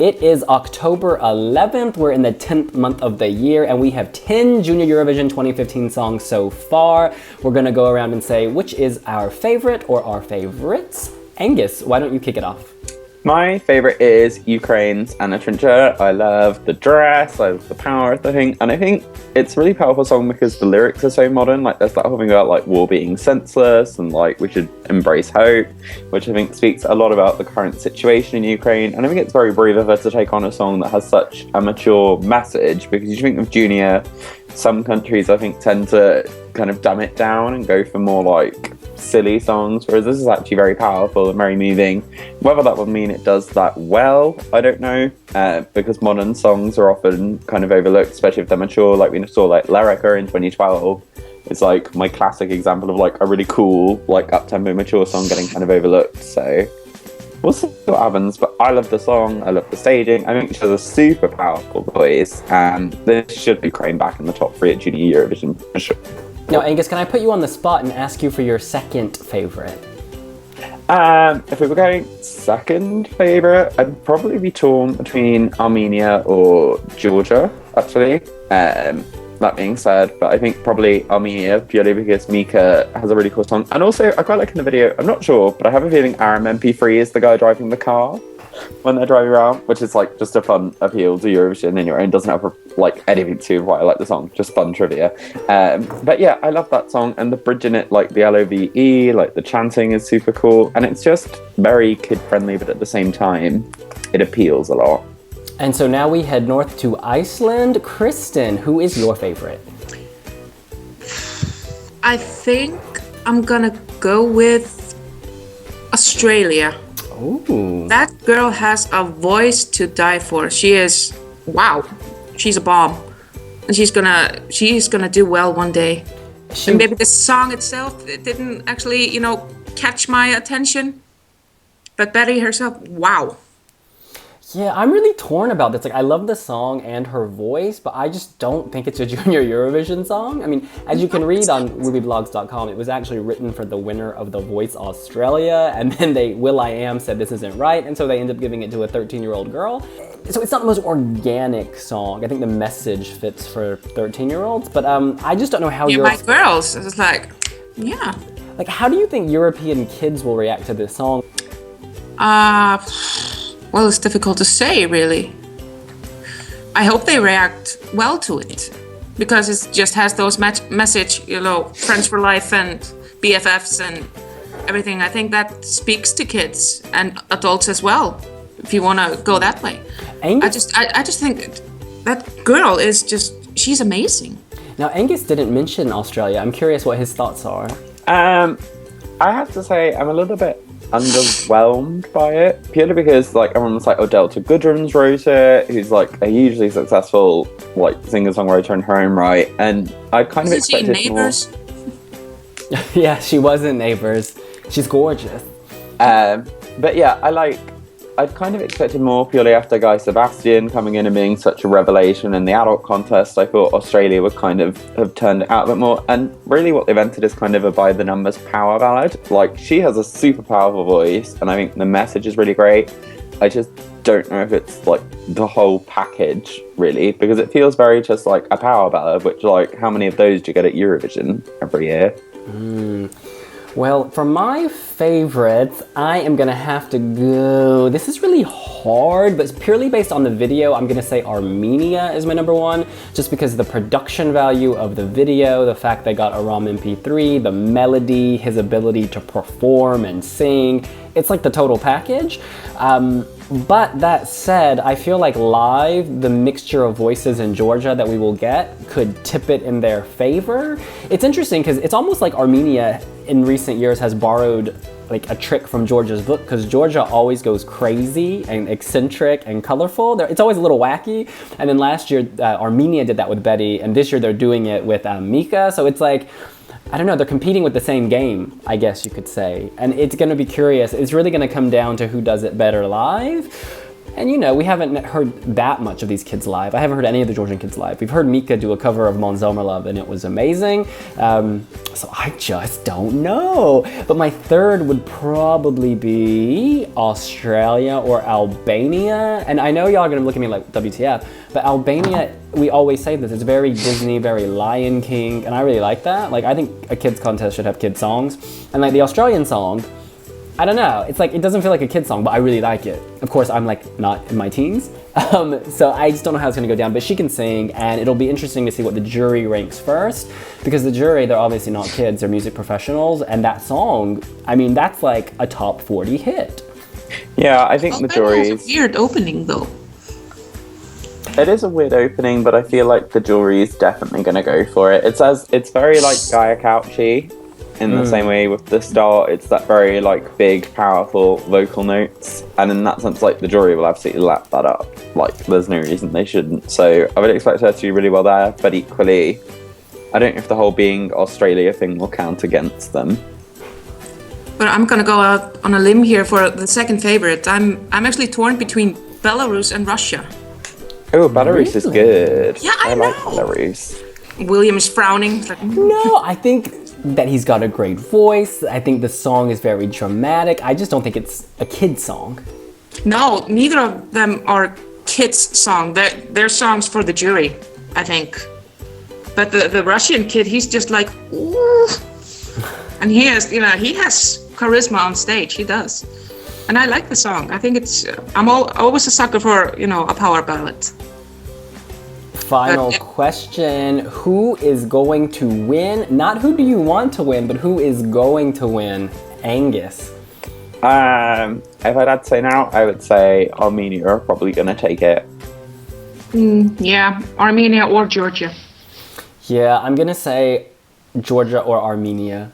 It is October 11th. We're in the 10th month of the year, and we have 10 Junior Eurovision 2015 songs so far. We're gonna go around and say which is our favorite or our favorites. Angus, why don't you kick it off? My favourite is Ukraine's Anna Trincha. I love the dress, I love the power of the thing, and I think it's a really powerful song because the lyrics are so modern. Like there's that whole thing about like war being senseless and like we should embrace hope, which I think speaks a lot about the current situation in Ukraine. And I think it's very brave of her to take on a song that has such a mature message, because you think of Junior, some countries I think tend to kind of dumb it down and go for more like silly songs, whereas this is actually very powerful and very moving. Whether that would mean it does that well, I don't know, because modern songs are often kind of overlooked, especially if they're mature. Like we saw like Lyrica in 2012. It's like my classic example of like a really cool, like up-tempo mature song getting kind of overlooked. So we'll see what happens, but I love the song, I love the staging. I think she has a super powerful voice, and this should be Crane back in the top 3 at Junior Eurovision for sure. Now, Angus, can I put you on the spot and ask you for your second favorite? If we were going second favourite, I'd probably be torn between Armenia or Georgia, actually. That being said, but I think probably Armenia, purely because Mika has a really cool song. And also, I quite like in the video, I'm not sure, but I have a feeling Aram MP3 is the guy driving the car when they're driving around, which is like just a fun appeal to Eurovision in your own. Doesn't have like anything to do with why I like the song, just fun trivia. But yeah, I love that song, and the bridge in it, like the LOVE, like the chanting is super cool, and it's just very kid friendly, but at the same time, it appeals a lot. And so now we head north to Iceland. Kristen, who is your favorite? I think I'm gonna go with Australia. Ooh. That girl has a voice to die for. She is, wow, she's a bomb. And she's gonna do well one day. And maybe the song itself, it didn't actually, catch my attention. But Betty herself, wow. Yeah, I'm really torn about this. Like, I love the song and her voice, but I just don't think it's a Junior Eurovision song. I mean, as you can read on wiwibloggs.com, it was actually written for the winner of The Voice Australia, and then will.i.am said this isn't right, and so they ended up giving it to a 13-year-old girl. So it's not the most organic song. I think the message fits for 13-year-olds, but I just don't know how my girls, it's like, yeah. Like, how do you think European kids will react to this song? Well, it's difficult to say, really. I hope they react well to it, because it just has those message, friends for life and BFFs and everything. I think that speaks to kids and adults as well, if you want to go that way. Angus, I just think that girl is she's amazing. Now, Angus didn't mention Australia. I'm curious what his thoughts are. I have to say I'm a little bit underwhelmed by it, purely because like everyone's like, oh, Delta Goodrum's wrote it, who's like a hugely successful like singer-songwriter in her own right, and I kind of expected Neighbours? more. Yeah, she was in Neighbours. She's gorgeous. But yeah, I'd kind of expected more, purely after Guy Sebastian coming in and being such a revelation in the adult contest. I thought Australia would kind of have turned it out a bit more, and really what they've entered is kind of a by the numbers power ballad. Like, she has a super powerful voice, and I think the message is really great. I just don't know if it's like the whole package, really, because it feels very just like a power ballad, which, like, how many of those do you get at Eurovision every year? Well, for my favorites, I am gonna have to go. This is really hard, but it's purely based on the video. I'm gonna say Armenia is my number one, just because of the production value of the video, the fact they got Aram MP3, the melody, his ability to perform and sing. It's like the total package. But that said, I feel like live, the mixture of voices in Georgia that we will get could tip it in their favor. It's interesting because it's almost like Armenia in recent years has borrowed like a trick from Georgia's book, because Georgia always goes crazy and eccentric and colorful. It's always a little wacky. And then last year, Armenia did that with Betty, and this year they're doing it with Mika. So it's like, I don't know, they're competing with the same game, I guess you could say. And it's gonna be curious. It's really gonna come down to who does it better live. And you know, we haven't heard that much of these kids live. I haven't heard any of the Georgian kids live. We've heard Mika do a cover of Mon Zomerlove and it was amazing. So I just don't know. But my third would probably be Australia or Albania. And I know y'all are gonna look at me like, WTF, but Albania, we always say this, it's very Disney, very Lion King, and I really like that. Like, I think a kids contest should have kids songs. And like the Australian song, I don't know, it's like, it doesn't feel like a kid's song, but I really like it. Of course, I'm like not in my teens, so I just don't know how it's gonna go down, but she can sing, and it'll be interesting to see what the jury ranks first, because the jury, they're obviously not kids, they're music professionals, and that song, I mean, that's like a top 40 hit. Yeah, I think the Albania jury's... has a weird opening though. It is a weird opening, but I feel like the jury's definitely going to go for it. It's very like Gaia Couchy in the same way with the start. It's that very like big, powerful vocal notes, and in that sense, like the jury will absolutely lap that up. Like there's no reason they shouldn't. So I would expect her to do really well there. But equally, I don't know if the whole being Australia thing will count against them. But I'm gonna go out on a limb here for the second favorite. I'm actually torn between Belarus and Russia. Oh, Belarus is good. Yeah, I like know. Belarus. William is frowning. He's like, No, I think that he's got a great voice. I think the song is very dramatic. I just don't think it's a kid's song. no, neither of them are kids' song. They're songs for the jury, I think. But the Russian kid, he's just like, ooh. And he has charisma on stage. He does. And I like the song. I think I'm always a sucker for, a power ballad. Final question. Who is going to win? Not who do you want to win, but who is going to win? Angus. If I'd had to say now, I would say Armenia are probably going to take it. Yeah, Armenia or Georgia. Yeah, I'm gonna say Georgia or Armenia.